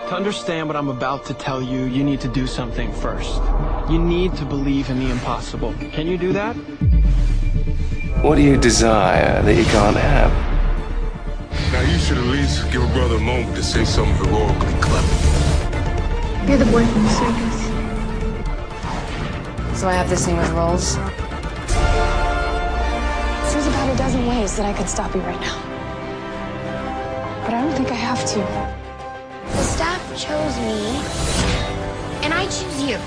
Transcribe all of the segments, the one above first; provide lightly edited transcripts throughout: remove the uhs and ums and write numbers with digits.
To understand what I'm about to tell you, you need to do something first. You need to believe in the impossible. Can you do that? What do you desire that you can't have? Now you should at least give a brother a moment to say something heroically clever. You're the boy from the circus. So I have to sing with roles? There's about a dozen ways that I could stop you right now. But I don't think I have to. The staff chose me, and I choose you.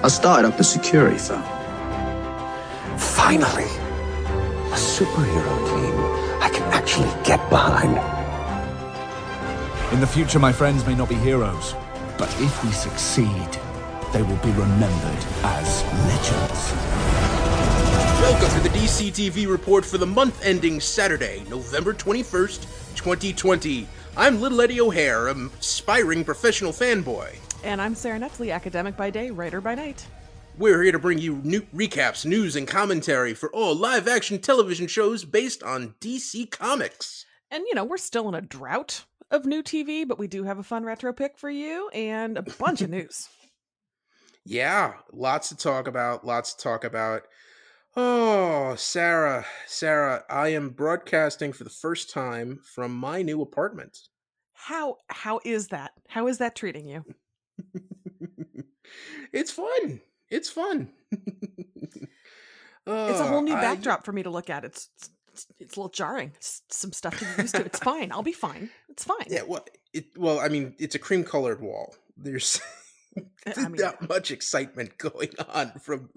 I started up a security firm. Finally, a superhero team I can actually get behind. In the future, my friends may not be heroes, but if we succeed, they will be remembered as legends. Welcome to the DC TV report for the month ending Saturday, November 21st, 2020. I'm Little Eddie O'Hare, an aspiring professional fanboy. And I'm Sara, academic by day, writer by night. We're here to bring you new recaps, news, and commentary for all live-action television shows based on DC Comics. And, we're still in a drought of new TV, but we do have a fun retro pick for you and a bunch of news. Yeah, lots to talk about. Oh, Sara, I am broadcasting for the first time from my new apartment. How is that? How is that treating you? It's fun. It's a whole new backdrop for me to look at. It's a little jarring. It's some stuff to get used to. It's fine. I'll be fine. It's fine. Yeah, it's a cream-colored wall. There's not much excitement going on from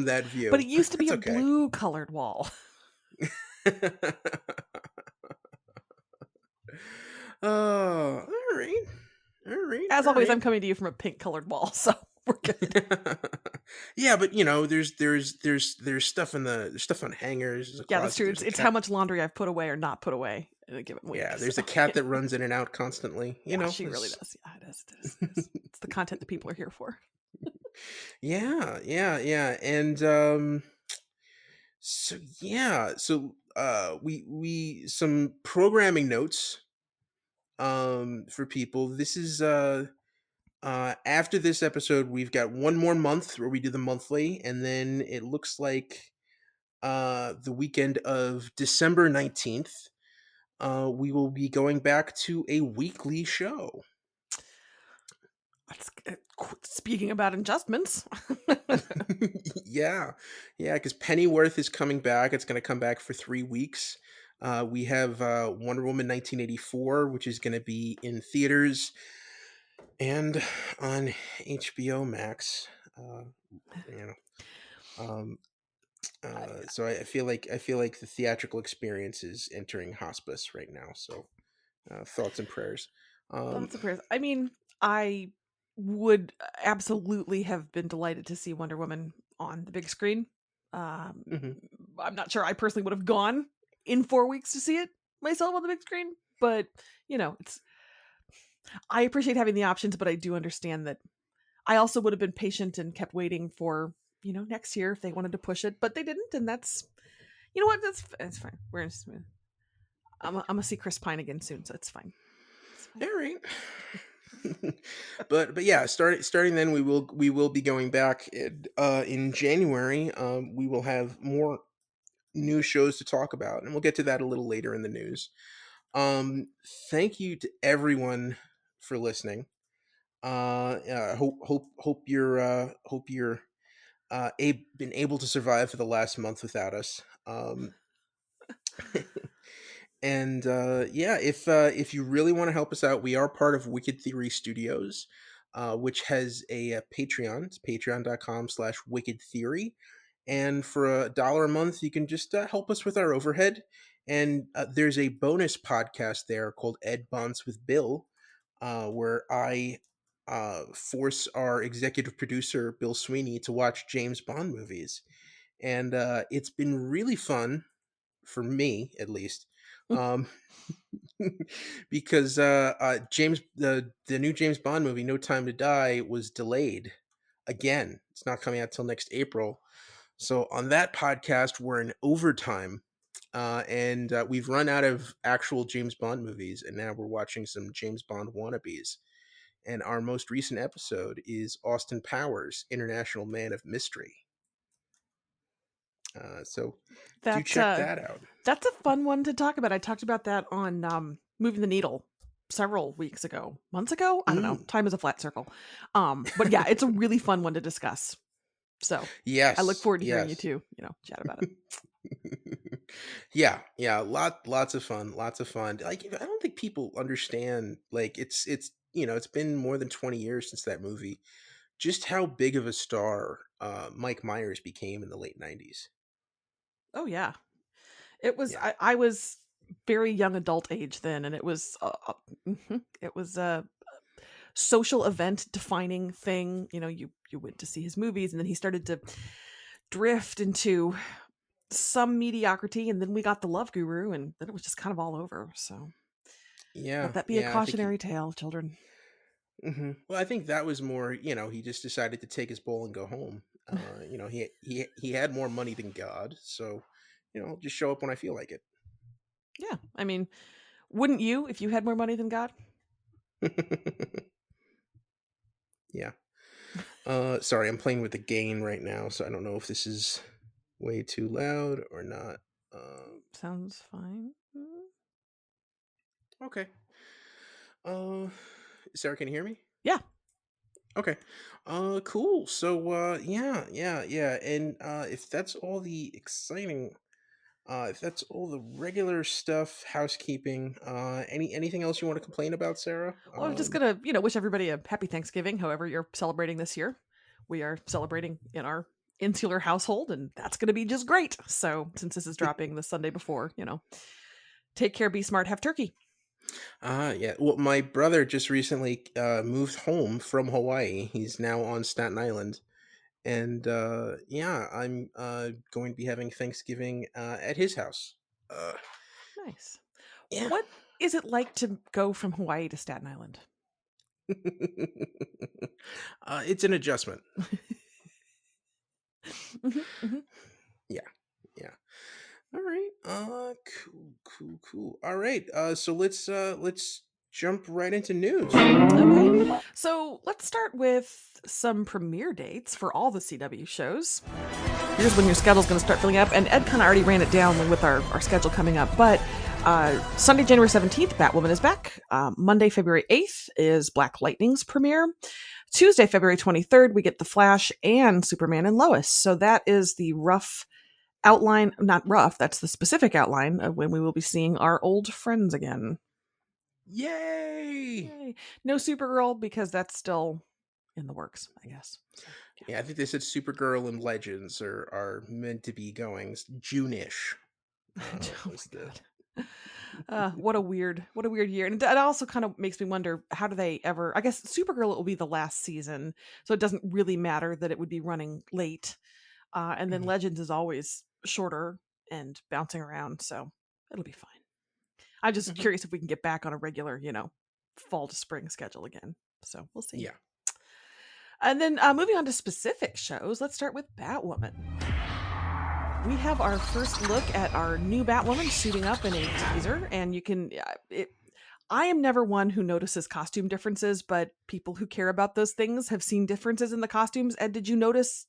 that view. But it used to be okay. blue-colored wall. Oh, all right. As always, I'm coming to you from a pink-colored wall, so we're good. Yeah, but there's stuff there's stuff on hangers. Yeah, that's true. It's how much laundry I've put away or not put away in a given week. Yeah, there's a cat that runs in and out constantly. She really does. Yeah, it is. It's the content that people are here for. Yeah, and so we some programming notes for people. This is after this episode, we've got one more month where we do the monthly, and then it looks like the weekend of December 19th, we will be going back to a weekly show. Speaking about adjustments. Yeah, because Pennyworth is coming back. It's going to come back for 3 weeks. We have Wonder Woman 1984, which is going to be in theaters and on HBO Max. So I feel like the theatrical experience is entering hospice right now. So thoughts and prayers. Thoughts and prayers. I mean, I would absolutely have been delighted to see Wonder Woman on the big screen. I'm not sure I personally would have gone in 4 weeks to see it myself on the big screen, but I appreciate having the options, but I do understand that I also would have been patient and kept waiting for next year if they wanted to push it, but they didn't, and that's that's fine. I'm gonna see Chris Pine again soon, so it's fine. All right. but yeah, starting then we will be going back in January. We will have more new shows to talk about, and we'll get to that a little later in the news. Thank you to everyone for listening. Hope you're been able to survive for the last month without us. And if you really want to help us out, we are part of Wicked Theory Studios, which has a Patreon. It's patreon.com/Wicked Theory. And for $1 a month, you can just help us with our overhead. And there's a bonus podcast there called Ed Bonds with Bill, where I force our executive producer, Bill Sweeney, to watch James Bond movies. And it's been really fun, for me at least, because the new James Bond movie, No Time to Die, was delayed again. It's not coming out till next April. So on that podcast, we're in overtime and we've run out of actual James Bond movies, and now we're watching some James Bond wannabes. And our most recent episode is Austin Powers, International Man of Mystery. So do check that out. That's a fun one to talk about. I talked about that on Moving the Needle several months ago. I don't know. Time is a flat circle. But yeah, it's a really fun one to discuss. So yes, I look forward to hearing you too, chat about it. yeah, lots of fun. Like, I don't think people understand, like, it's it's been more than 20 years since that movie, just how big of a star Mike Myers became in the late 90s. Oh yeah. It was, Yeah. I was very young adult age then, and it was it was a social event defining thing. You went to see his movies, and then he started to drift into some mediocrity, and then we got The Love Guru, and then it was just kind of all over. So Yeah, let that be a cautionary tale, children. Well, I think that was more, he just decided to take his bowl and go home. He had more money than God, so just show up when I feel like it. Yeah, I mean, wouldn't you if you had more money than God? Yeah. Sorry, I'm playing with the gain right now, so I don't know if this is way too loud or not. Sounds fine. Okay. Sarah, can you hear me? Yeah. Okay. Cool. So, yeah. And if that's all the exciting, if that's all the regular stuff, housekeeping, anything else you want to complain about, Sarah? Well, I'm just gonna, wish everybody a happy Thanksgiving, however you're celebrating this year. We are celebrating in our insular household, and that's gonna be just great. So, since this is dropping the Sunday before, take care, be smart, have turkey. Yeah. Well, my brother just recently moved home from Hawaii. He's now on Staten Island. And yeah, I'm going to be having Thanksgiving at his house. Nice. Yeah. What is it like to go from Hawaii to Staten Island? It's an adjustment. Yeah. All right. Cool. All right. So let's jump right into news. Okay. So let's start with some premiere dates for all the CW shows. Here's when your schedule's going to start filling up, and Ed kind of already ran it down with our schedule coming up. But Sunday, January 17th, Batwoman is back. Monday, February 8th is Black Lightning's premiere. Tuesday, February 23rd, we get The Flash and Superman and Lois. So that is the rough outline, not rough, that's the specific outline of when we will be seeing our old friends again. Yay! No Supergirl, because that's still in the works, I guess. So, yeah, I think they said Supergirl and Legends are meant to be going June-ish. What a weird year. And it also kind of makes me wonder, how do they ever, I guess Supergirl will be the last season, so it doesn't really matter that it would be running late. And then Legends is always shorter and bouncing around, so it'll be fine. I'm just curious if we can get back on a regular, fall to spring schedule again. So we'll see. Yeah. And then moving on to specific shows, let's start with Batwoman. We have our first look at our new Batwoman suiting up in a teaser, and you can. I am never one who notices costume differences, but people who care about those things have seen differences in the costumes. Ed, did you notice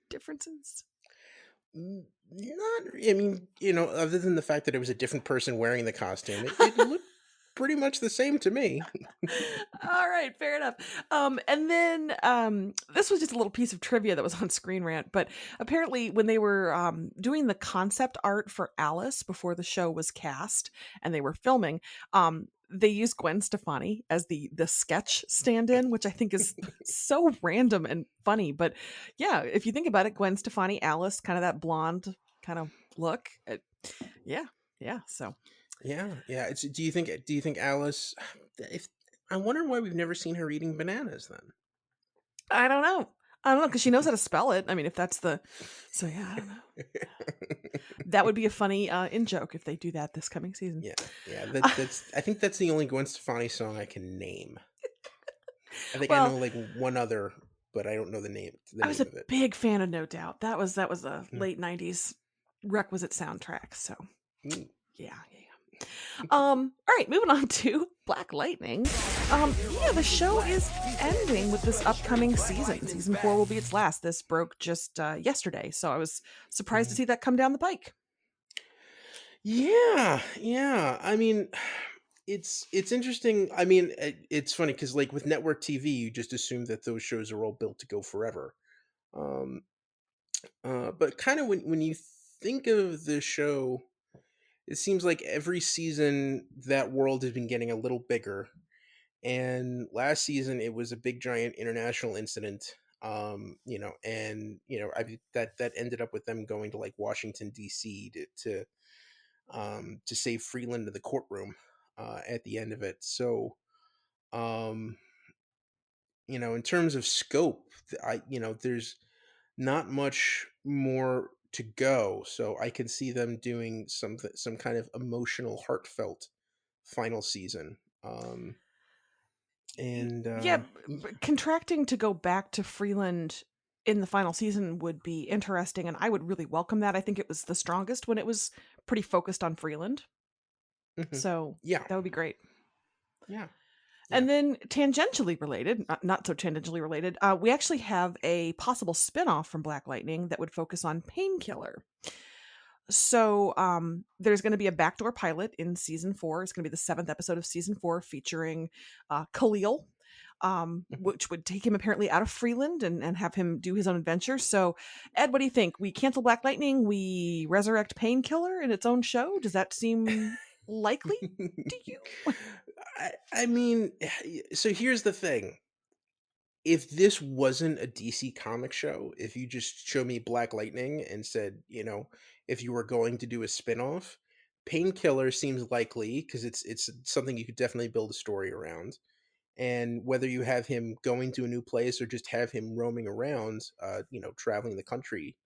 differences? Not, I mean, other than the fact that it was a different person wearing the costume, it looked pretty much the same to me. All right, fair enough. And then this was just a little piece of trivia that was on Screen Rant, but apparently when they were doing the concept art for Alice before the show was cast and they were filming, they used Gwen Stefani as the sketch stand-in, which I think is so random and funny. But yeah, if you think about it, Gwen Stefani, Alice, kind of that blonde kind of look. Yeah. So. Yeah. Do you think Alice? I wonder why we've never seen her eating bananas then. I don't know because she knows how to spell it. I mean, if that's the, so yeah, I don't know. That would be a funny in joke if they do that this coming season. Yeah. That's. I think that's the only Gwen Stefani song I can name. I think I know like one other, but I don't know the name. I was a big fan of No Doubt. That was a late '90s requisite soundtrack. So Mm. Yeah. All right, moving on to Black Lightning. The show is ending with this upcoming season. Season 4 will be its last. This broke just yesterday, so I was surprised to see that come down the pike. Yeah. I mean, it's interesting. I mean, it's funny because like with network TV, you just assume that those shows are all built to go forever. Um, but kind of when you think of the show, it seems like every season that world has been getting a little bigger. And last season it was a big giant international incident. That ended up with them going to like Washington D.C. to save Freeland in the courtroom at the end of it. So, um, in terms of scope, there's not much more to go. So I can see them doing some kind of emotional, heartfelt final season. And Contracting to go back to Freeland in the final season would be interesting, and I would really welcome that. I think it was the strongest when it was pretty focused on Freeland. So yeah, that would be great. Yeah. And then tangentially related, not so tangentially related, we actually have a possible spinoff from Black Lightning that would focus on Painkiller. So there's going to be a backdoor pilot in season 4. It's going to be the 7th episode of season 4 featuring Khalil, which would take him apparently out of Freeland and have him do his own adventures. So, Ed, what do you think? We cancel Black Lightning, we resurrect Painkiller in its own show? Does that seem likely to you? I mean, so here's the thing. If this wasn't a DC comic show, if you just show me Black Lightning and said, if you were going to do a spinoff, Painkiller seems likely because it's something you could definitely build a story around. And whether you have him going to a new place or just have him roaming around, traveling the country,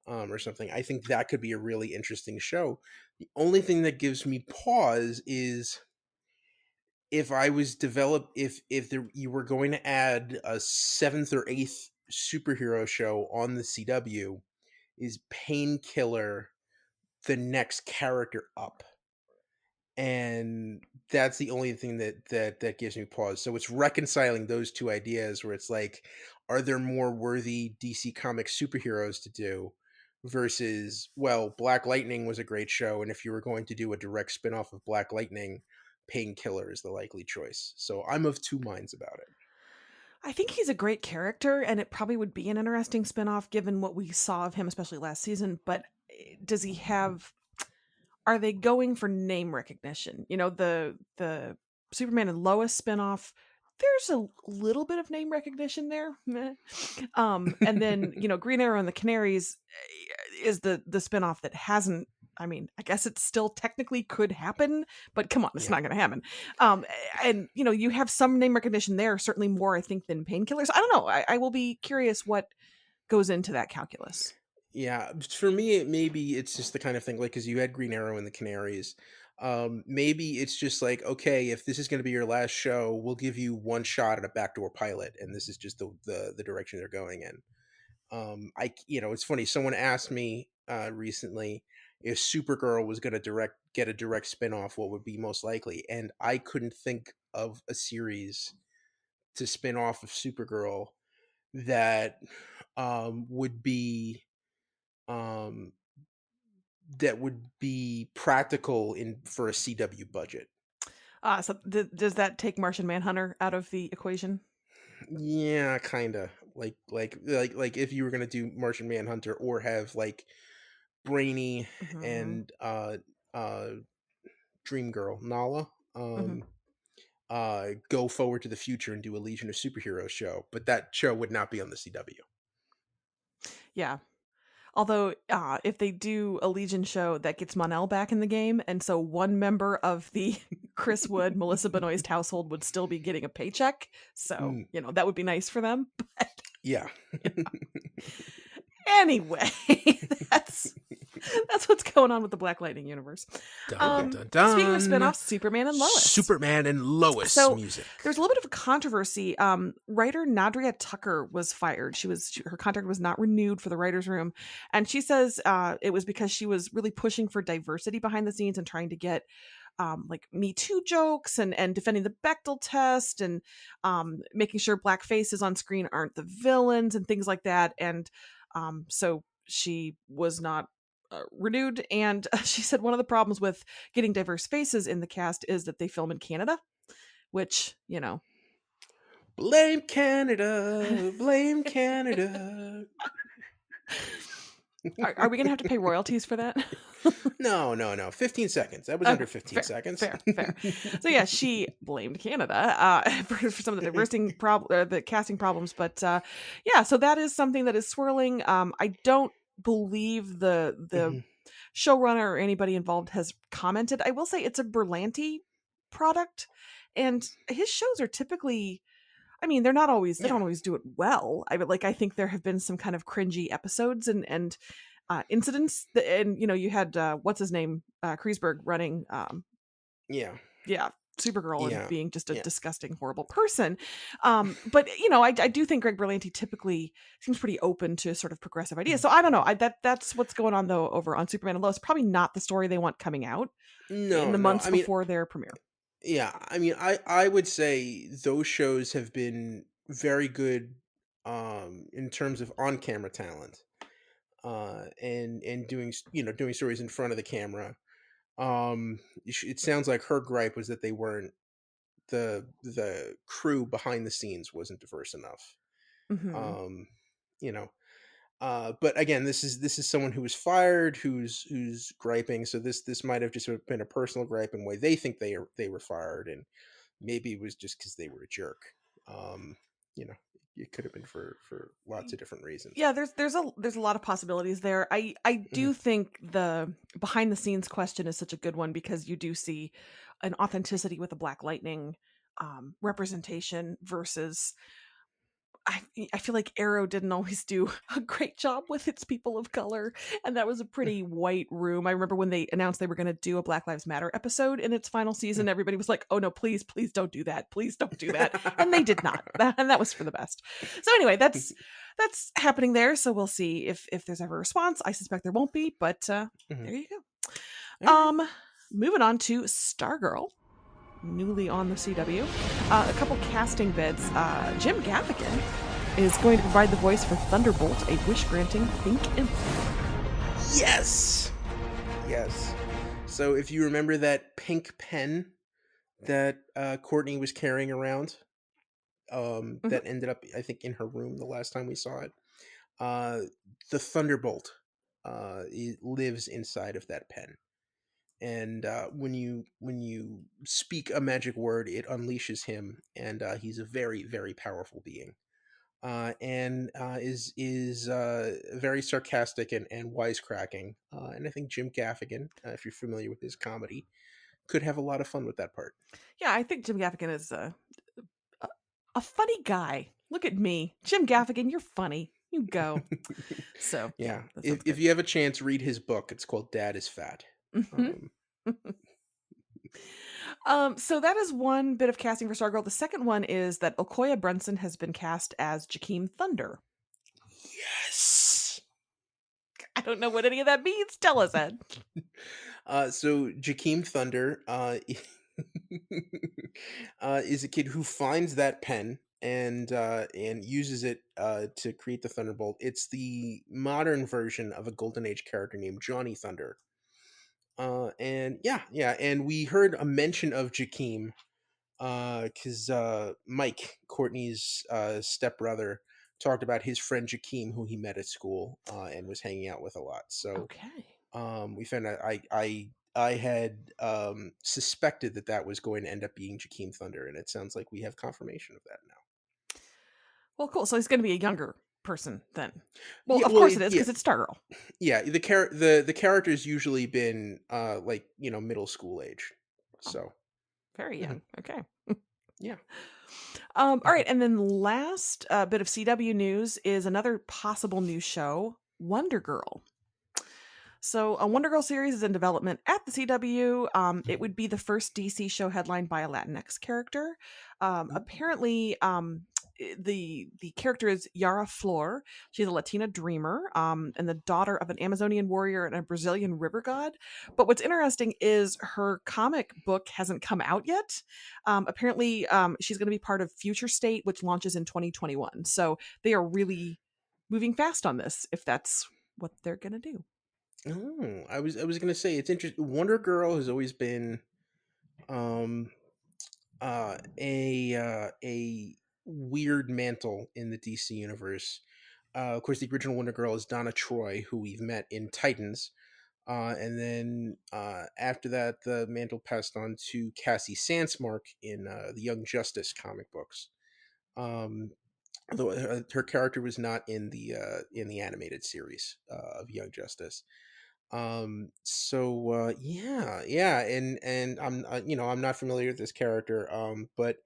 or something, I think that could be a really interesting show. The only thing that gives me pause is if I was developed if you were going to add a 7th or 8th superhero show on the CW, is Painkiller the next character up? And that's the only thing that gives me pause. So it's reconciling those two ideas where it's like, are there more worthy DC Comics superheroes to do versus, well, Black Lightning was a great show, and if you were going to do a direct spin-off of Black Lightning, Painkiller is the likely choice. So I'm of two minds about it. I think he's a great character, and it probably would be an interesting spinoff given what we saw of him, especially last season. But does he have? Are they going for name recognition? The Superman and Lois spinoff. There's a little bit of name recognition there. And then Green Arrow and the Canaries is the spinoff that hasn't. I mean, I guess it still technically could happen, but come on, it's not going to happen. And you have some name recognition there, certainly more, I think, than Painkillers. I don't know. I will be curious what goes into that calculus. Yeah, for me, maybe it's just the kind of thing like because you had Green Arrow and the Canaries. Maybe it's just like, okay, if this is going to be your last show, we'll give you one shot at a backdoor pilot, and this is just the direction they're going in. It's funny. Someone asked me recently if Supergirl was going to get a direct spinoff, what would be most likely, and I couldn't think of a series to spin off of Supergirl that would be um that would be practical for a CW budget. So does that take Martian Manhunter out of the equation? Yeah, kind of. Like if you were going to do Martian Manhunter or have like Brainy and Dream Girl, Nala, go forward to the future and do a Legion of Superheroes show, but that show would not be on the CW. Yeah. Although, if they do a Legion show, that gets Mon-El back in the game, and so one member of the Chris Wood, Melissa Benoist household would still be getting a paycheck. So, that would be nice for them. But, yeah. Anyway, That's what's going on with the Black Lightning universe. Dun, dun, dun. Speaking of spinoffs, Superman and Lois. Superman and Lois So music. there's a little bit of a controversy. Writer Nadria Tucker was fired. Her contract was not renewed for the writers' room, and she says it was because she was really pushing for diversity behind the scenes and trying to get like Me Too jokes and defending the Bechdel test and making sure black faces on screen aren't the villains and things like that. And so she was not renewed. And she said one of the problems with getting diverse faces in the cast is that they film in Canada, which, you know. Blame Canada. Blame Canada. Are we going to have to pay royalties for that? No. 15 seconds. That was under 15 seconds. Fair. So yeah, she blamed Canada for some of the the casting problems. But yeah, so that is something that is swirling. I don't believe the showrunner or anybody involved has commented. I will say it's a Berlanti product, and his shows are typically, I mean, they don't always do it well. I think there have been some kind of cringy episodes and incidents and you had what's his name, Kreisberg running Supergirl and being just a disgusting, horrible person. But I do think Greg Berlanti typically seems pretty open to sort of progressive ideas. So I don't know. That's what's going on though over on Superman and Lois. Probably not the story they want coming out in the months before their premiere. Yeah, I mean, I would say those shows have been very good in terms of on-camera talent and doing stories in front of the camera. It sounds like her gripe was that they weren't the crew behind the scenes wasn't diverse enough. But again, this is someone who was fired, who's griping. So this might have just been a personal gripe and why they think they were fired, and maybe it was just because they were a jerk. It could have been for lots of different reasons. Yeah, there's a lot of possibilities there. I do think the behind the scenes question is such a good one because you do see an authenticity with the Black Lightning representation versus I feel like Arrow didn't always do a great job with its people of color, and that was a pretty white room. I remember when they announced they were going to do a Black Lives Matter episode in its final season, everybody was like, "Oh no, please don't do that. Please don't do that." And they did not. And that was for the best. So anyway, that's happening there. So we'll see if there's ever a response. I suspect there won't be, but there you go. Moving on to Stargirl. Newly on the CW. A couple casting bits. Jim Gaffigan is going to provide the voice for Thunderbolt, a wish-granting pink imp. Yes! So if you remember that pink pen that Courtney was carrying around, that ended up, I think, in her room the last time we saw it, the Thunderbolt it lives inside of that pen. And when you speak a magic word, it unleashes him, and he's a very, very powerful being, and is very sarcastic and wisecracking. And I think Jim Gaffigan, if you're familiar with his comedy, could have a lot of fun with that part. Yeah, I think Jim Gaffigan is a funny guy. Look at me, Jim Gaffigan. You're funny. You go. So yeah, if you have a chance, read his book. It's called Dad is Fat. So that is one bit of casting for Stargirl. The second one is that Okoye Brunson has been cast as Jakeem Thunder. Yes. I don't know what any of that means. Tell us, Ed. So Jakeem Thunder is a kid who finds that pen and uses it to create the Thunderbolt. It's the modern version of a Golden Age character named Johnny Thunder. And we heard a mention of Jakeem because Mike, Courtney's stepbrother, talked about his friend Jakeem, who he met at school and was hanging out with a lot. So we found out I had suspected that was going to end up being Jakeem Thunder, and it sounds like we have confirmation of that now. Well, cool. So he's going to be a younger person then. Well, of course it is, because it's Stargirl. Yeah, the character's usually been middle school age. So very young. Okay. Yeah. All right, and then last bit of CW news is another possible new show, Wonder Girl. So a Wonder Girl series is in development at the CW. It would be the first DC show headlined by a Latinx character. Apparently, the character is Yara Flor. She's a Latina dreamer, and the daughter of an Amazonian warrior and a Brazilian river god. But what's interesting is her comic book hasn't come out yet. Apparently, she's going to be part of Future State, which launches in 2021. So they are really moving fast on this, if that's what they're going to do. Oh, I was gonna say it's interesting. Wonder Girl has always been a weird mantle in the DC universe. Of course, the original Wonder Girl is Donna Troy, who we've met in Titans, and then after that, the mantle passed on to Cassie Sandsmark in the Young Justice comic books. Although her character was not in the animated series of Young Justice. Yeah, and I'm I'm not familiar with this character, but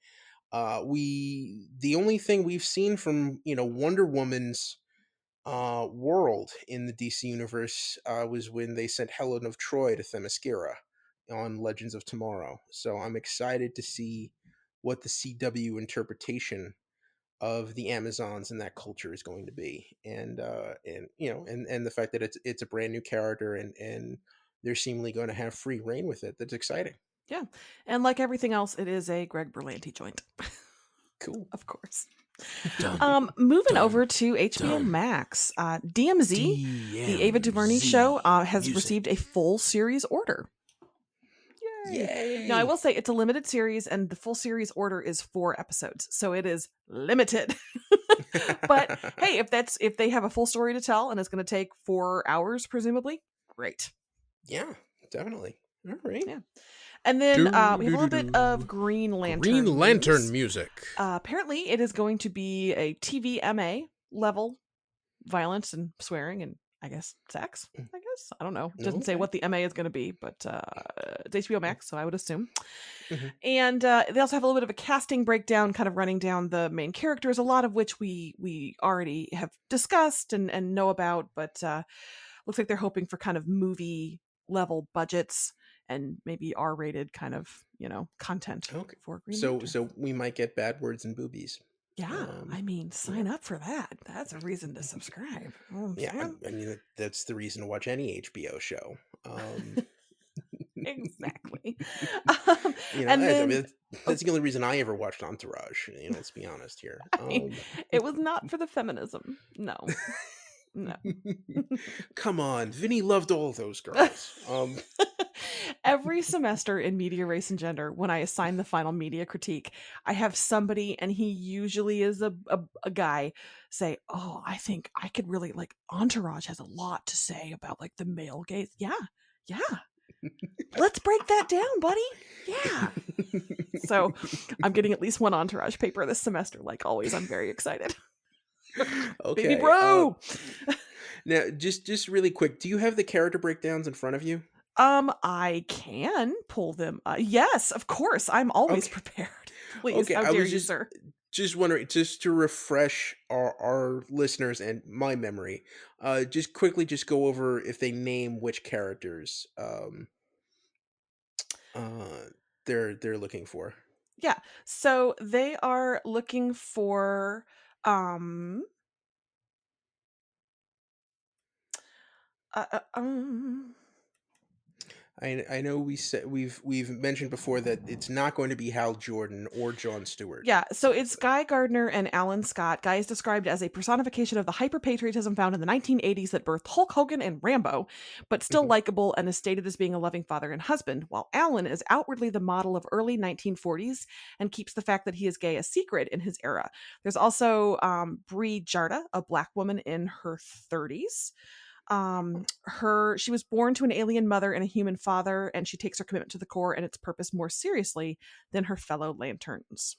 the only thing we've seen from Wonder Woman's world in the DC universe was when they sent Helen of Troy to Themyscira on Legends of Tomorrow. So I'm excited to see what the CW interpretation of the Amazons and that culture is going to be, and the fact that it's a brand new character, and they're seemingly going to have free reign with it. That's exciting. Yeah, and like everything else, it is a Greg Berlanti joint. Cool, of course. Moving over to HBO Max, DMZ, the Ava DuVernay show, has received a full series order. Yay. Now, I will say it's a limited series, and the full series order is 4 episodes, so it is limited. But hey, if they have a full story to tell, and it's going to take 4 hours, presumably, great. Yeah, definitely. All right. Yeah. And then we have a little bit of Green Lantern. Green Lantern music. Apparently, it is going to be a TVMA level violence and swearing and I guess sex. I don't know. It doesn't say what the MA is going to be, but it's HBO Max, so I would assume. Mm-hmm. And they also have a little bit of a casting breakdown, kind of running down the main characters, a lot of which we already have discussed and know about, but looks like they're hoping for kind of movie level budgets and maybe R-rated kind of content for Green Lantern. So we might get bad words and boobies. Yeah, I mean, sign up for that. That's a reason to subscribe. I mean, that's the reason to watch any HBO show. Exactly. And then, that's the only reason I ever watched Entourage. Let's be honest here. I mean, it was not for the feminism. No. No. Come on, Vinny loved all those girls. Every semester in Media, Race, and Gender, when I assign the final media critique, I have somebody, and he usually is a guy, say, "Oh, I think I could really like Entourage has a lot to say about like the male gaze." Yeah. Let's break that down, buddy. Yeah. So I'm getting at least one Entourage paper this semester. Like always, I'm very excited. Okay, baby bro. Now, just really quick, do you have the character breakdowns in front of you? I can pull them. Yes, of course. I'm always prepared. Please, how dare you, sir? Just wondering, just to refresh our listeners and my memory, just quickly, just go over if they name which characters they're looking for. Yeah, so they are looking for I know we've mentioned before that it's not going to be Hal Jordan or Jon Stewart. Yeah, so it's Guy Gardner and Alan Scott. Guy is described as a personification of the hyper-patriotism found in the 1980s that birthed Hulk Hogan and Rambo, but still likable and is stated as being a loving father and husband, while Alan is outwardly the model of early 1940s and keeps the fact that he is gay a secret in his era. There's also Bree Jarda, a black woman in her 30s. She was born to an alien mother and a human father, and she takes her commitment to the core and its purpose more seriously than her fellow Lanterns.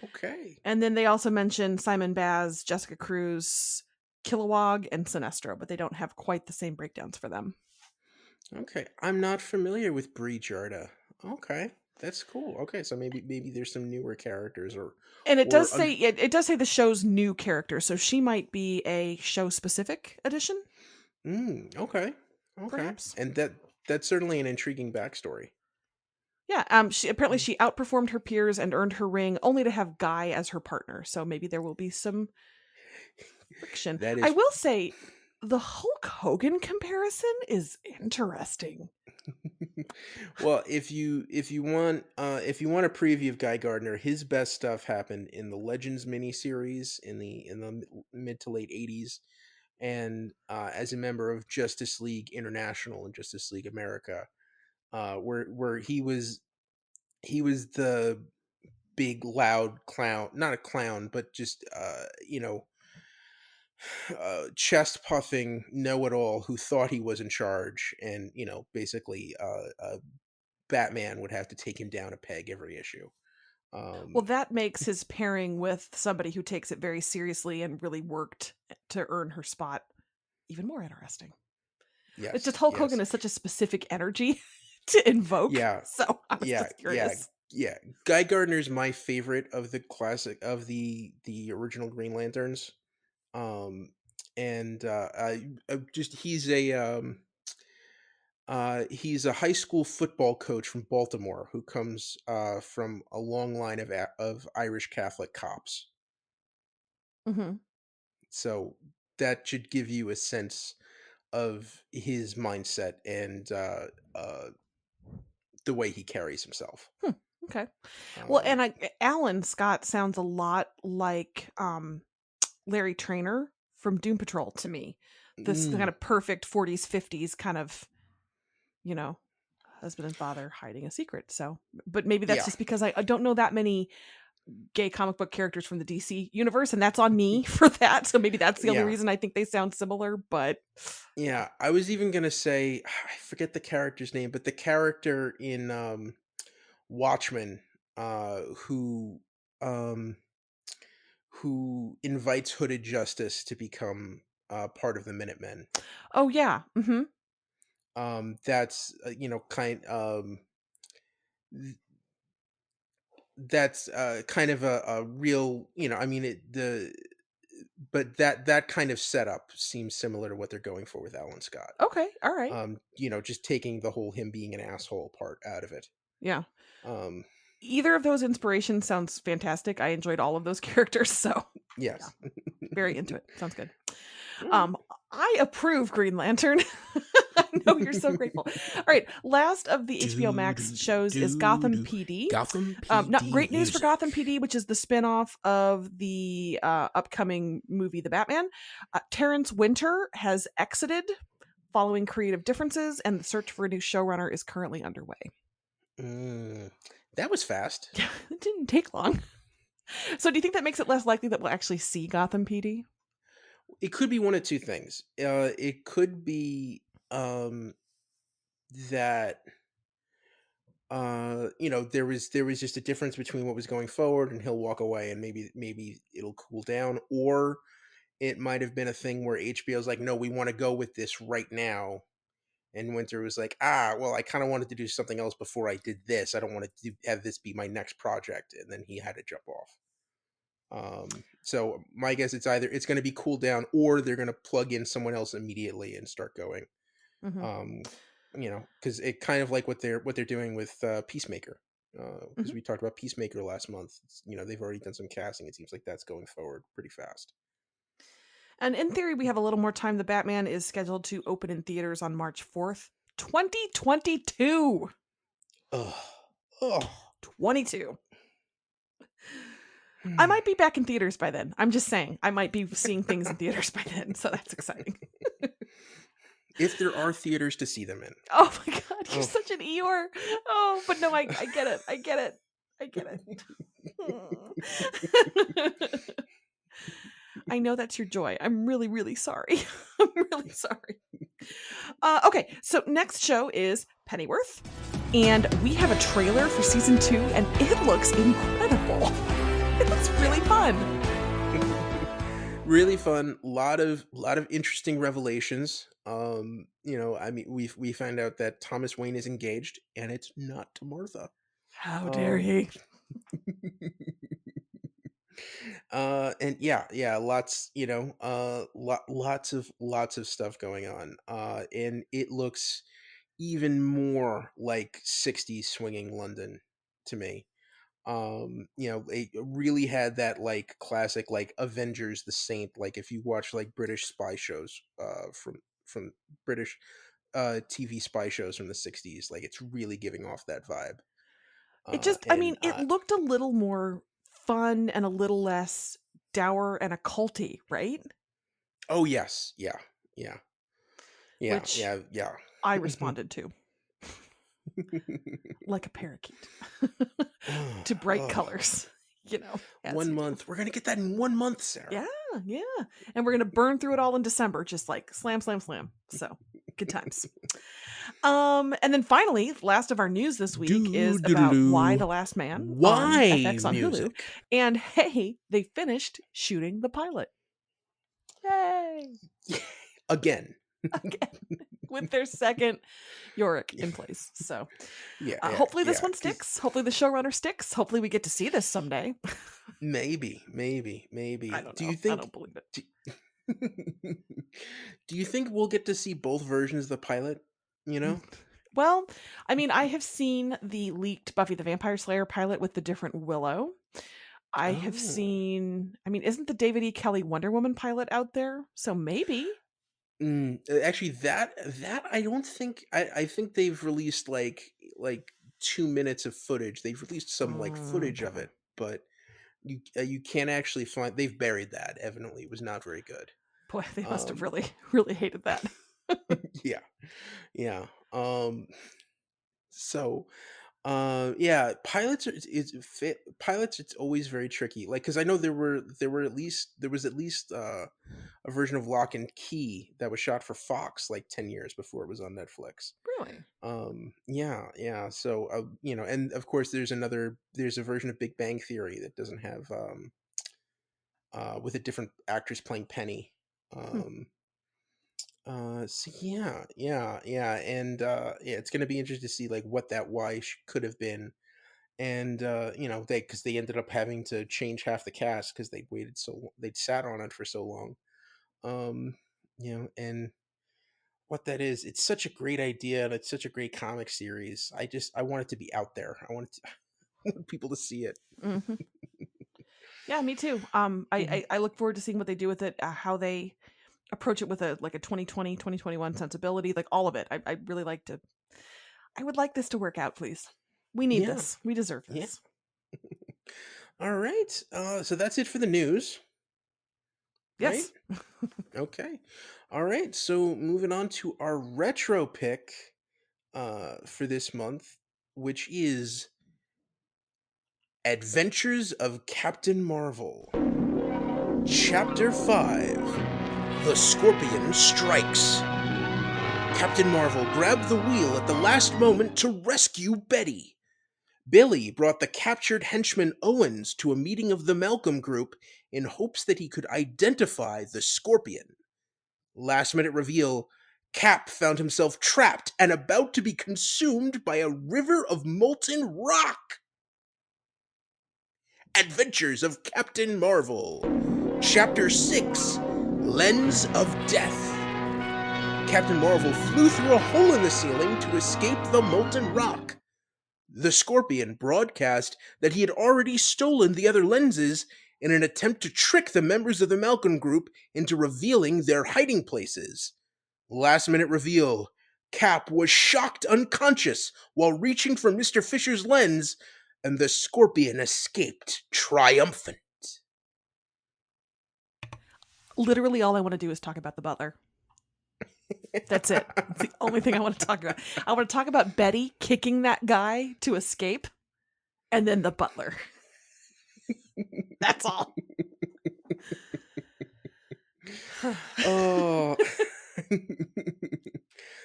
Okay. And then they also mention Simon Baz, Jessica Cruz, Kilowog, and Sinestro, but they don't have quite the same breakdowns for them. Okay. I'm not familiar with Bree Jarda. Okay. That's cool. Okay, so maybe there's some newer characters and it does say it does say the show's new character, so she might be a show specific addition. Okay. perhaps. And that's certainly an intriguing backstory. Yeah, she apparently she outperformed her peers and earned her ring, only to have Guy as her partner. So maybe there will be some friction. That I is will say, the Hulk Hogan comparison is interesting. well, if you want a preview of Guy Gardner, his best stuff happened in the Legends miniseries in the mid to late '80s, and as a member of Justice League International and Justice League America, where he was the big loud clown, not a clown, but just chest puffing know-it-all who thought he was in charge, and basically Batman would have to take him down a peg every issue. Well, that makes his pairing with somebody who takes it very seriously and really worked to earn her spot even more interesting. Yes, It's just Hulk Hogan is such a specific energy to invoke. Yeah, So I was just curious. Yeah. Guy Gardner's my favorite of the classic of the original Green Lanterns. And just he's a high school football coach from Baltimore who comes from a long line of Irish Catholic cops. Mm-hmm. So that should give you a sense of his mindset and the way he carries himself. Okay. Well, and Alan Scott sounds a lot like Larry Traynor from Doom Patrol to me. This kind of perfect 40s, 50s kind of, husband and father hiding a secret. So, but maybe that's just because I don't know that many gay comic book characters from the DC universe, and that's on me for that. So maybe that's the only reason I think they sound similar. But yeah, I was even gonna say, I forget the character's name, but the character in Watchmen, who invites Hooded Justice to become part of the Minutemen. Oh yeah, mm-hmm. That's that's kind of a real, but that kind of setup seems similar to what they're going for with Alan Scott. Okay, all right. Just taking the whole him being an asshole part out of it. Yeah. Either of those inspirations sounds fantastic. I enjoyed all of those characters, so yes, yeah. Very into it. Sounds good. I approve Green Lantern. I know you're so grateful. All right, last of the HBO Max shows is Gotham PD. Gotham PD. Not great news for Gotham PD, which is the spinoff of the upcoming movie, The Batman. Terrence Winter has exited following creative differences, and the search for a new showrunner is currently underway. That was fast. Yeah, it didn't take long. So do you think that makes it less likely that we'll actually see Gotham PD? It could be one of two things. It could be that there was just a difference between what was going forward, and he'll walk away, and maybe it'll cool down, or it might have been a thing where HBO's like, no, we want to go with this right now, and Winter was like, well, I kind of wanted to do something else before I did this. I don't want to have this be my next project, and then he had to jump off. So my guess it's going to be cooled down, or they're going to plug in someone else immediately and start going. Mm-hmm. Because it kind of like what they're doing with Peacemaker. Because we talked about Peacemaker last month. They've already done some casting. It seems like that's going forward pretty fast. And in theory, we have a little more time. The Batman is scheduled to open in theaters on March 4th, 2022. Ugh. 22. I might be back in theaters by then. I'm just saying. I might be seeing things in theaters by then, so that's exciting. If there are theaters to see them in. Oh my god, you're such an Eeyore. Oh, but no, I get it. I get it. I know that's your joy. I'm really, really sorry. I'm really sorry. Okay, so next show is Pennyworth, and we have a trailer for season 2, and it looks incredible. It looks really fun. Really fun. Lot of interesting revelations. We found out that Thomas Wayne is engaged, and it's not to Martha. How dare he? And yeah, lots, lots of stuff going on. And it looks even more like 60s swinging London to me. It really had that like classic like Avengers the Saint, like if you watch like British spy shows from British TV spy shows from the 60s, like it's really giving off that vibe. It just, I And mean, it looked a little more fun and a little less dour and occulty, right? Oh yes, yeah, yeah, yeah, Which yeah, yeah. I responded to like a parakeet to bright Oh, colors, as 1 you do. month. We're gonna get that in 1 month, Sarah. Yeah. And we're going to burn through it all in December, just like slam, slam, slam. So good times. And then finally, last of our news this week is about Why the Last Man on Why FX on Hulu. music? And hey, they finished shooting the pilot. Yay! Again. With their second Yorick in place. So Yeah. hopefully this one 'cause sticks. Hopefully the showrunner sticks. Hopefully we get to see this someday. Maybe. I don't Do know. you think? I don't believe it. Do you think we'll get to see both versions of the pilot? You know? Well, I mean, I have seen the leaked Buffy the Vampire Slayer pilot with the different Willow. I have Oh. seen, I mean, isn't the David E. Kelly Wonder Woman pilot out there? So maybe. Actually, that I don't think I think they've released like 2 minutes of footage. They've released some like footage of Okay. it, but you can't actually find. They've buried that. Evidently, it was not very good. Boy, they must have really, really hated that. Yeah. So yeah, pilots it's always very tricky, like because I know there was at least a version of Lock and Key that was shot for Fox like 10 years before it was on Netflix. Really? Yeah, so and of course there's a version of Big Bang Theory that doesn't have with a different actress playing Penny. So yeah, and yeah, it's gonna be interesting to see like what that could have been, and because they ended up having to change half the cast because they'd sat on it for so long, and what that is, it's such a great idea and it's such a great comic series. I want it to be out there. I want people to see it. Mm-hmm. Yeah, me too. I look forward to seeing what they do with it, how they approach it with a 2020 2021 sensibility, like all of it. I really like to, I would like this to work out, please. We need this. We deserve this. All right, so that's it for the news. Yes. Right? Okay. All right, so moving on to our retro pick for this month, which is Adventures of Captain Marvel, Chapter 5, The Scorpion Strikes. Captain Marvel grabbed the wheel at the last moment to rescue Betty. Billy brought the captured henchman Owens to a meeting of the Malcolm Group in hopes that he could identify the Scorpion. Last minute reveal, Cap found himself trapped and about to be consumed by a river of molten rock. Adventures of Captain Marvel, Chapter 6, Lens of Death. Captain Marvel flew through a hole in the ceiling to escape the molten rock. The Scorpion broadcast that he had already stolen the other lenses in an attempt to trick the members of the Malcolm Group into revealing their hiding places. Last minute reveal, Cap was shocked unconscious while reaching for Mr. Fisher's lens, and the Scorpion escaped triumphant. Literally all I want to do is talk about the butler. That's it. It's the only thing I want to talk about. I want to talk about Betty kicking that guy to escape, and then the butler. That's all. Oh.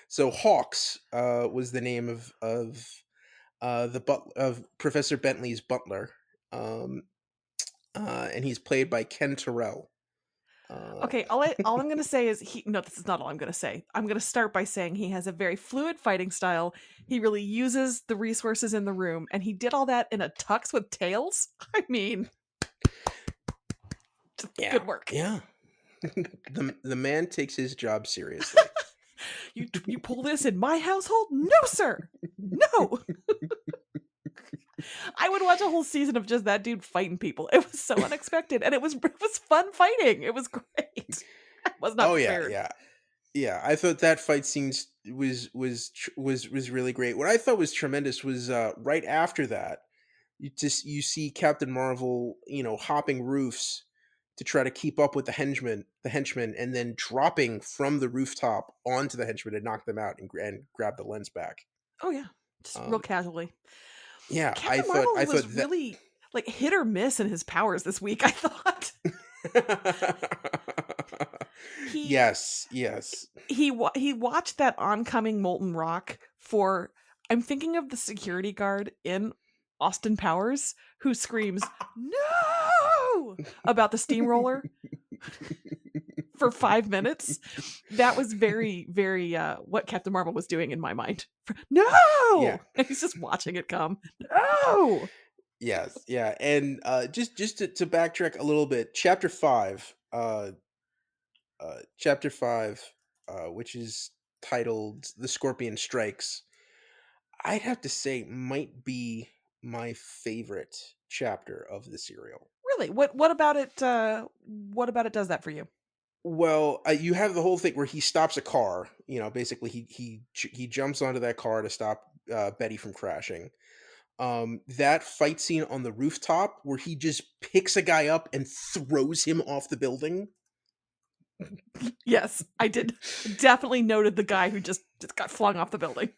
So Hawks was the name of Professor Bentley's butler, and he's played by Ken Terrell. Okay, all I'm going to say is this is not all I'm going to say. I'm going to start by saying he has a very fluid fighting style. He really uses the resources in the room, and he did all that in a tux with tails. I mean, Good work. Yeah. the man takes his job seriously. You pull this in my household? No, sir. No. I would watch a whole season of just that dude fighting people. It was so unexpected, and it was fun fighting. It was great. I was not prepared. Yeah. I thought that fight scene was really great. What I thought was tremendous was right after that, you see Captain Marvel, hopping roofs to try to keep up with the henchmen, and then dropping from the rooftop onto the henchmen to knock them out and grab the lens back. Oh yeah, just real casually. Yeah, Captain Marvel was really like hit or miss in his powers this week, I thought. Yes. He watched that oncoming molten rock for. I'm thinking of the security guard in Austin Powers who screams "No!" about the steamroller for 5 minutes. That was very, very what Captain Marvel was doing in my mind. No! Yeah. He's just watching it come. No! Yes, yeah. And just to backtrack a little bit, chapter 5, which is titled The Scorpion Strikes, I'd have to say might be my favorite chapter of the serial. Really? What about it does that for you? Well, you have the whole thing where he stops a car. Basically he jumps onto that car to stop Betty from crashing. That fight scene on the rooftop where he just picks a guy up and throws him off the building. Yes, I did. Definitely noted the guy who just got flung off the building.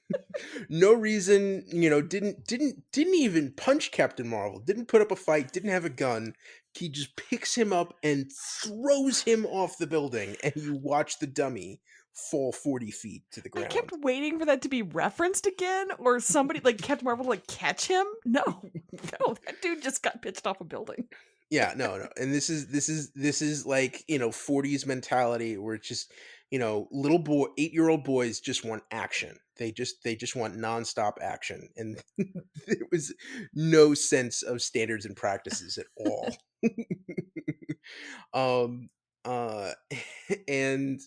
No reason, didn't even punch Captain Marvel, didn't put up a fight, didn't have a gun. He just picks him up and throws him off the building, and you watch the dummy fall 40 feet to the ground. I kept waiting for that to be referenced again, or somebody like Captain Marvel to like catch him. No, that dude just got pitched off a building. Yeah, no, and this is like 40s mentality where it's just 8-year-old boys just want action. They just want nonstop action, and there was no sense of standards and practices at all. And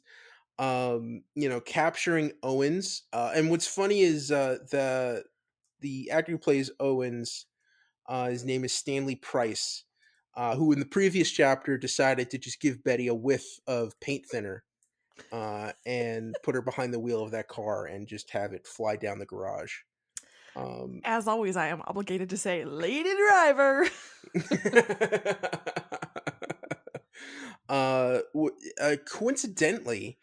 capturing Owens. And what's funny is the actor who plays Owens, his name is Stanley Price, who in the previous chapter decided to just give Betty a whiff of paint thinner and put her behind the wheel of that car and just have it fly down the garage. As always, I am obligated to say, lady driver. Coincidentally,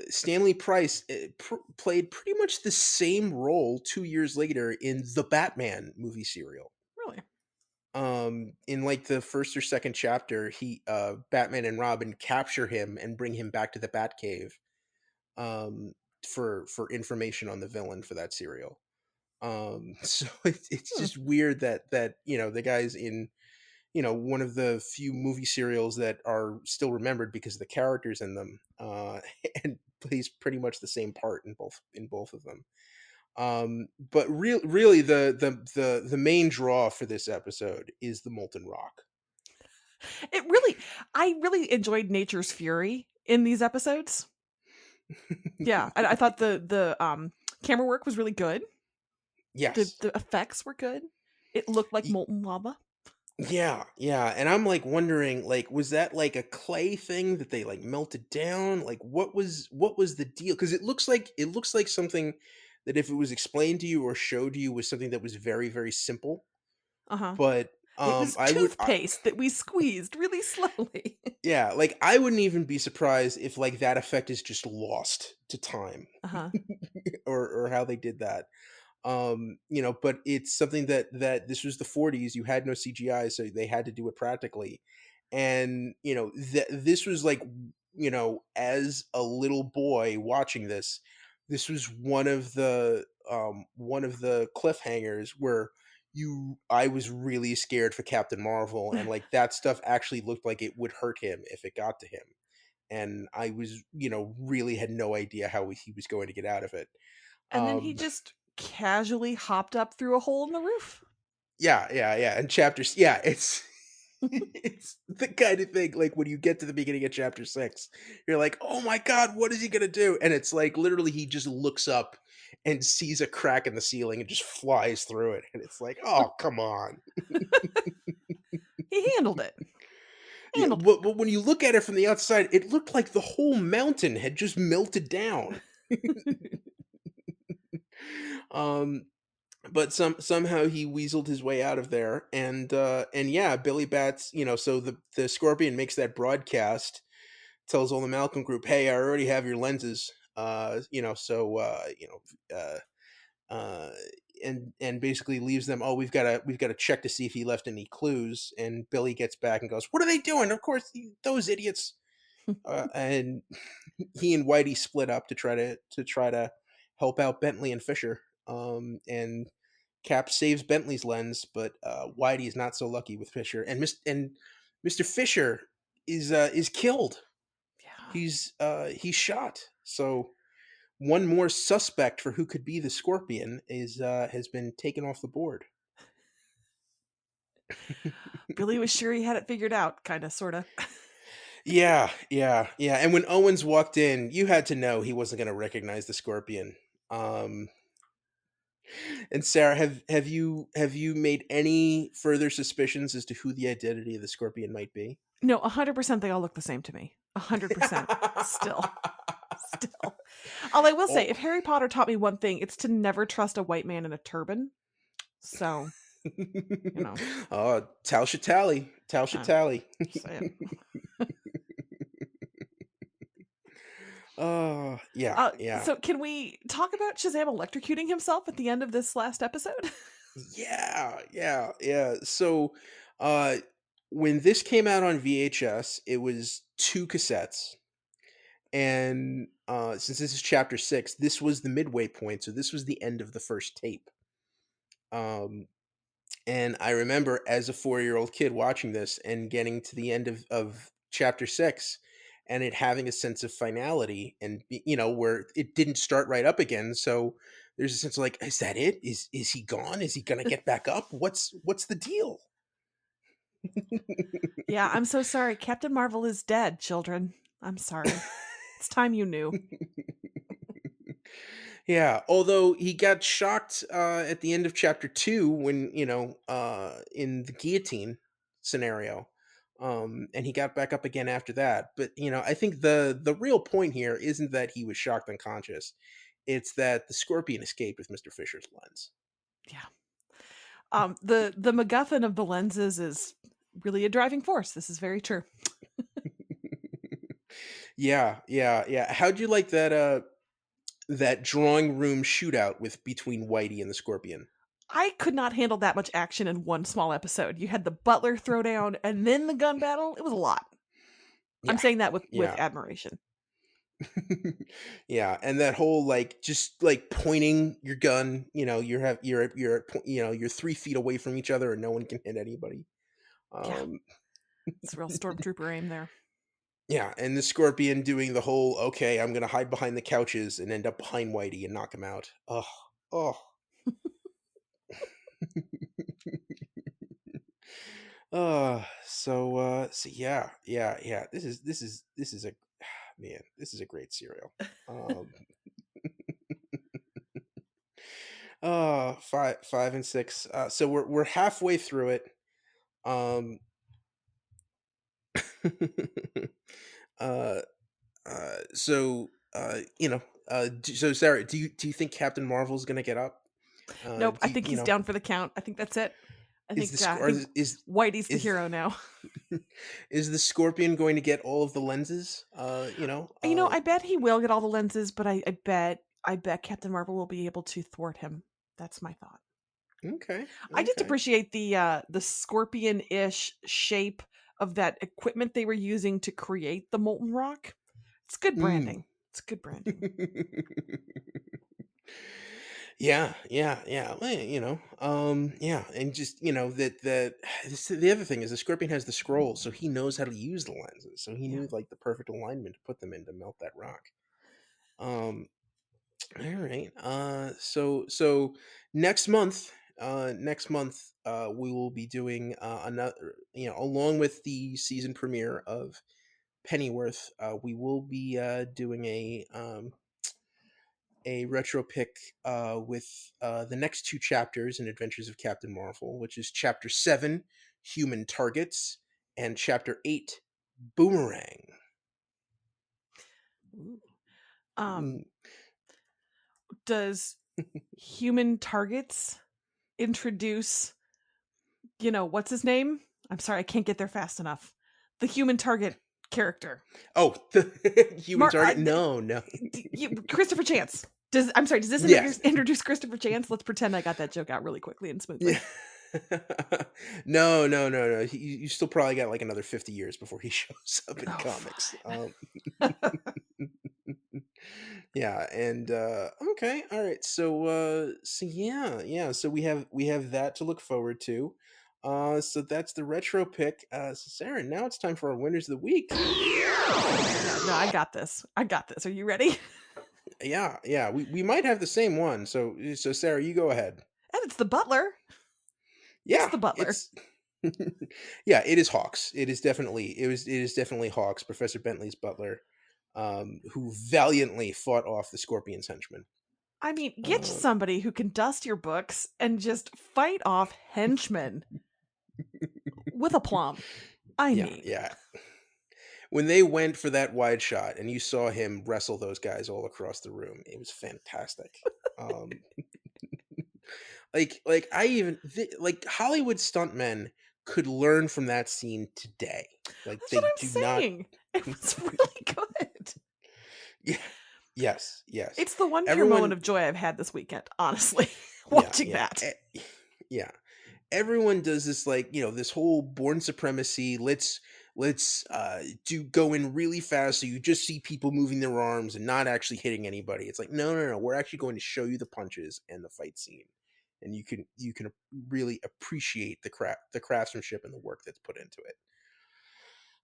Stanley Price played pretty much the same role 2 years later in the Batman movie serial. Really? In like the first or second chapter, Batman and Robin capture him and bring him back to the Batcave for information on the villain for that serial. So it's just weird that the guy's in one of the few movie serials that are still remembered because of the characters in them, and plays pretty much the same part in both of them. But really the main draw for this episode is the molten rock. I really enjoyed Nature's Fury in these episodes. Yeah, I thought the camera work was really good. Yes, the effects were good. It looked like molten lava. Yeah, and I'm like wondering, like, was that like a clay thing that they like melted down? Like, what was the deal? Because it looks like something that if it was explained to you or showed you was something that was very, very simple. But it was toothpaste that we squeezed really slowly. Yeah, like I wouldn't even be surprised if like that effect is just lost to time, or how they did that. But it's something that this was the 40s. You had no CGI, so they had to do it practically. And this was like, as a little boy watching this was one of the cliffhangers where I was really scared for Captain Marvel, and like that stuff actually looked like it would hurt him if it got to him, and I was really had no idea how he was going to get out of it. And then he just casually hopped up through a hole in the roof. Yeah. And chapters. Yeah, it's It's the kind of thing, like, when you get to the beginning of chapter 6, you're like, "Oh my god, what is he gonna do?" And it's like, literally, he just looks up and sees a crack in the ceiling and just flies through it, and it's like, "Oh, come on." He handled it. Yeah, but when you look at it from the outside, it looked like the whole mountain had just melted down. Um, but somehow he weaseled his way out of there, and yeah, Billy Bats, so the Scorpion makes that broadcast, tells all the Malcolm group, "Hey, I already have your lenses." Uh, uh, and basically leaves them. Oh, we've got to check to see if he left any clues. And Billy gets back and goes, "What are they doing?" Of course, those idiots. And he and Whitey split up to try to help out Bentley and Fisher. And Cap saves Bentley's lens, but Whitey is not so lucky with Fisher. And Mr. Fisher is killed. Yeah. He's shot. So one more suspect for who could be the Scorpion has been taken off the board. Billy was sure he had it figured out, kind of, sort of. Yeah. And when Owens walked in, you had to know he wasn't going to recognize the Scorpion. Um, and Sarah, have you made any further suspicions as to who the identity of the Scorpion might be? No, 100% they all look the same to me. 100%. Still. All I will say, Oh. if Harry Potter taught me one thing, it's to never trust a white man in a turban. So, Oh, Tal should tally. Tal should tally. just saying. Oh, yeah. So can we talk about Shazam electrocuting himself at the end of this last episode? Yeah. So, uh, when this came out on VHS, it was 2 cassettes. And since this is chapter 6, this was the midway point, so this was the end of the first tape. And I remember as a 4-year-old kid watching this and getting to the end of chapter 6 and it having a sense of finality and where it didn't start right up again. So there's a sense of like, is that it? Is he gone? Is he gonna get back up? What's the deal? Yeah, I'm so sorry. Captain Marvel is dead, children. I'm sorry. It's time you knew. Yeah, although he got shocked at the end of chapter 2 when, in the guillotine scenario. And he got back up again after that. But, I think the real point here isn't that he was shocked unconscious. It's that the Scorpion escaped with Mr. Fisher's lens. Yeah. The MacGuffin of the lenses is really a driving force. This is very true. Yeah. How'd you like that drawing room shootout between Whitey and the Scorpion? I could not handle that much action in one small episode. You had the butler throwdown and then the gun battle. It was a lot. Yeah, I'm saying that with yeah. admiration. Yeah, and that whole just pointing your gun, you're 3 feet away from each other and no one can hit anybody. Yeah. It's real stormtrooper aim there. Yeah, and the Scorpion doing the whole, okay, I'm gonna hide behind the couches and end up behind Whitey and knock him out. Oh. So yeah. This is a man. This is a great serial. 5 and 6. So we're halfway through it. Um. uh. So. So Sarah, do you think Captain Marvel's gonna get up? Nope. I think he's down for the count. I think that's it. I think Whitey's the hero now. Is the Scorpion going to get all of the lenses? I bet he will get all the lenses, but I bet Captain Marvel will be able to thwart him. That's my thought. Okay. I just appreciate the Scorpion-ish shape of that equipment they were using to create the molten rock. It's good branding. It's good branding. Yeah. Well, yeah, and just the other thing is the Scorpion has the scroll, so he knows how to use the lenses. So he knew the perfect alignment to put them in to melt that rock. All right. So next month, next month we will be doing another, along with the season premiere of Pennyworth, we will be doing a retro pick with the next two chapters in Adventures of Captain Marvel, which is Chapter 7, Human Targets, and Chapter 8, Boomerang. Um, does Human Targets introduce, what's his name? I'm sorry, I can't get there fast enough. The Human Target character. Oh, the Human Target? No. Christopher Chance. Does this introduce Christopher Chance? Let's pretend I got that joke out really quickly and smoothly. Yeah. No. You still probably got like another 50 years before he shows up in comics. Yeah, and okay, all right. So yeah. So we have that to look forward to. So that's the retro pick. So Sarah, now it's time for our winners of the week. No, I got this. Are you ready? Yeah. We might have the same one. So Sarah, you go ahead. And it's the Butler. Yeah, it's the Butler. Yeah, it is Hawks. It is definitely Hawks, Professor Bentley's butler, who valiantly fought off the Scorpion's henchmen. I mean, get somebody who can dust your books and just fight off henchmen with aplomb. Yeah. When they went for that wide shot and you saw him wrestle those guys all across the room, it was fantastic. Like Hollywood stuntmen could learn from that scene today. Like That's what I'm saying. It was really good. Yeah. Yes. It's the one pure moment of joy I've had this weekend, honestly, watching that. Yeah. Everyone does this, this whole born supremacy. Let's go in really fast so you just see people moving their arms and not actually hitting anybody. It's like, no. We're actually going to show you the punches and the fight scene. And you can really appreciate the craftsmanship and the work that's put into it.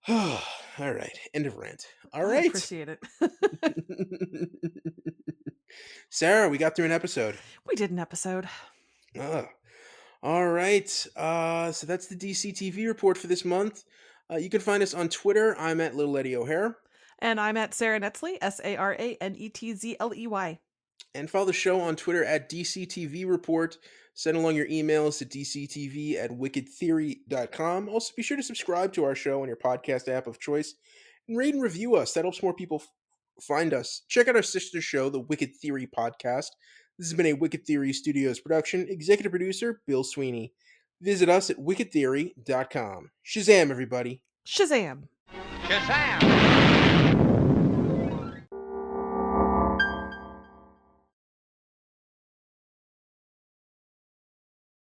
All right. End of rant. All right. I appreciate it. Sarah, we got through an episode. We did an episode. All right. So that's the DC TV report for this month. You can find us on Twitter. I'm at Little Eddie O'Hare. And I'm at Sara Netzley, SaraNetzley. And follow the show on Twitter at DCTV Report. Send along your emails to dctv@wickedtheory.com. Also, be sure to subscribe to our show on your podcast app of choice and rate and review us. That helps more people find us. Check out our sister show, the Wicked Theory Podcast. This has been a Wicked Theory Studios production. Executive producer, Bill Sweeney. Visit us at wickedtheory.com. Shazam, everybody. Shazam. Shazam!